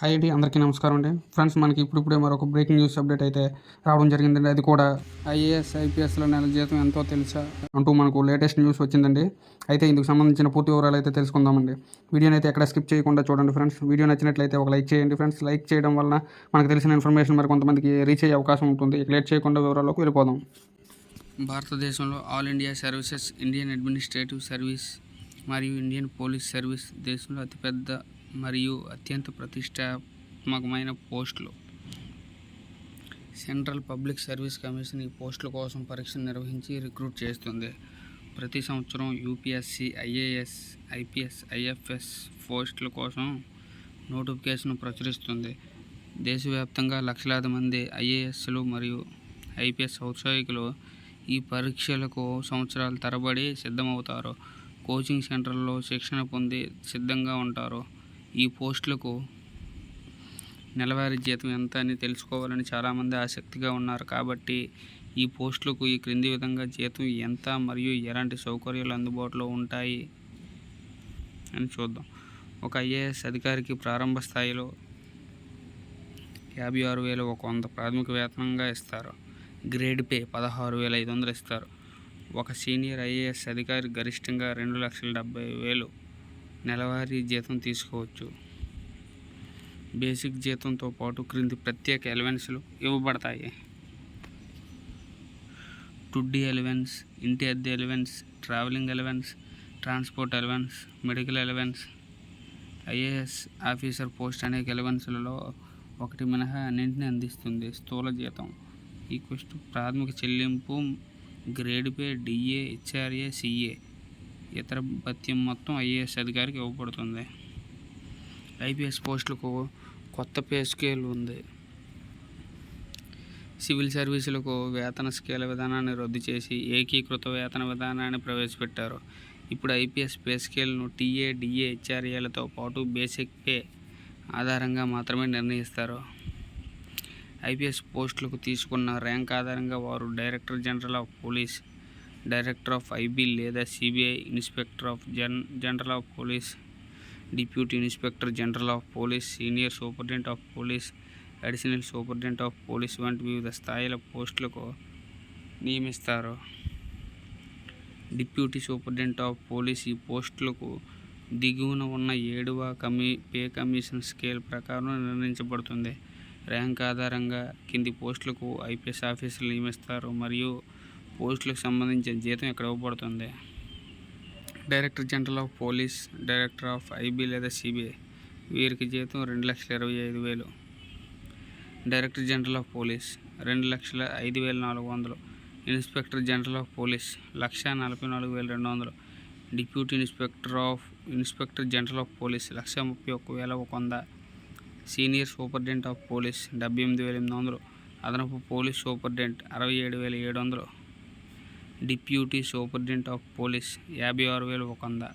Hi అండి, అందరికీ నమస్కారం అండి. ఫ్రెండ్స్, మనకి ఇప్పుడిప్పుడే మరొక బ్రేకింగ్ న్యూస్ అప్డేట్ అయితే రావడం జరిగిందండి. అది కూడా ఐఏఎస్ ఐపీఎస్లో నెల జీతం ఎంతో తెలుసా అంటూ మనకు లేటెస్ట్ న్యూస్ వచ్చిందండి. అయితే ఇందుకు సంబంధించిన పూర్తి వివరాలు అయితే తెలుసుకుందామండి. వీడియోని అయితే ఎక్కడ స్కిప్ చేయకుండా చూడండి ఫ్రెండ్స్. వీడియో నచ్చినట్లయితే ఒక లైక్ చేయండి ఫ్రెండ్స్. లైక్ చేయడం వలన మనకు తెలిసిన ఇన్ఫర్మేషన్ మరి కొంతమందికి రీచ్ అయ్యే అవకాశం ఉంటుంది. ఇక లేట్ చేయకుండా వివరాల్లోకి వెళ్ళిపోదాం. భారతదేశంలో all India services, Indian administrative service మరియు ఇండియన్ పోలీస్ సర్వీస్ దేశంలో అతిపెద్ద మరియు అత్యంత ప్రతిష్టాత్మకమైన పోస్టులు. సెంట్రల్ పబ్లిక్ సర్వీస్ కమిషన్ ఈ పోస్టుల కోసం పరీక్షలు నిర్వహించి రిక్రూట్ చేస్తుంది. ప్రతి సంవత్సరం యూపీఎస్సీ, ఐఏఎస్, ఐపీఎస్, ఐఎఫ్ఎస్ పోస్టుల కోసం నోటిఫికేషన్ ప్రచురిస్తుంది. దేశవ్యాప్తంగా లక్షలాది మంది ఐఏఎస్లు మరియు ఐపీఎస్ ఔత్సాహికులు ఈ పరీక్షలకు సంవత్సరాల తరబడి సిద్ధమవుతారు. కోచింగ్ సెంటర్లలో శిక్షణ పొంది సిద్ధంగా ఉంటారు. ఈ పోస్టులకు నెలవారీ జీతం ఎంత అని తెలుసుకోవాలని చాలామంది ఆసక్తిగా ఉన్నారు. కాబట్టి ఈ పోస్టులకు ఈ క్రింది విధంగా జీతం ఎంత మరియు ఎలాంటి సౌకర్యాలు అందుబాటులో ఉంటాయి అని చూద్దాం. ఒక ఐఏఎస్ అధికారికి ప్రారంభ స్థాయిలో 56,100 ప్రాథమిక వేతనంగా ఇస్తారు. గ్రేడ్ పే 16,500 ఇస్తారు. ఒక సీనియర్ ఐఏఎస్ అధికారి గరిష్టంగా 2,70,000 నెలవారీ జీతం తీసుకోవచ్చు. బేసిక్ జీతంతో పాటు క్రింది ప్రత్యేక అలవెన్స్లు ఇవ్వబడతాయి: టుడ్డీ అలవెన్స్, ఇంటి అద్దె allowance, travelling allowance, transport allowance, medical allowance. IAS officer post అనేక అలవెన్స్లలో ఒకటి మినహా అన్నింటినీ అందిస్తుంది. స్థూల జీతం ప్రాథమిక చెల్లింపు, grade pay, DA, HRA, CA. ఇతర భత్యం మొత్తం ఐఏఎస్ అధికారికి ఇవ్వబడుతుంది. ఐపీఎస్ పోస్టులకు కొత్త పే స్కేల్ ఉంది. సివిల్ సర్వీసులకు వేతన స్కేల్ విధానాన్ని రద్దు చేసి ఏకీకృత వేతన విధానాన్ని ప్రవేశపెట్టారు. ఇప్పుడు ఐపీఎస్ పే స్కేల్ను టీఏ, డిఏ, హెచ్ఆర్ఏలతో పాటు బేసిక్ పే ఆధారంగా మాత్రమే నిర్ణయిస్తారు. ఐపీఎస్ పోస్టులకు తీసుకున్న ర్యాంక్ ఆధారంగా వారు director general of police, director of IB లేదా CBI, inspector of general of police, deputy inspector general of police, senior superintendent of police, additional superintendent of police వంటి వివిధ స్థాయిల పోస్టులకు నియమిస్తారు. డిప్యూటీ సూపరింటెండెంట్ ఆఫ్ పోలీస్ ఈ పోస్టులకు దిగువన ఉన్న 7వ పే కమిషన్ స్కేల్ ప్రకారం నిర్ణయించబడుతుంది. ర్యాంక్ ఆధారంగా కింది పోస్టులకు ఐపీఎస్ ఆఫీసర్లు నియమిస్తారు మరియు పోస్టులకు సంబంధించిన జీతం ఇక్కడ ఇవ్వబడుతుంది. Director general of police, director of IB లేదా సిబిఐ వీరికి జీతం 2,25,000. Director general of police 2,05,400. Inspector general of police 1,44,200. Deputy inspector general of police 1,31,100. Senior superintendent of police 78,800. అదనపు police superintendent 67,700. Deputy superintendent of police 56,100.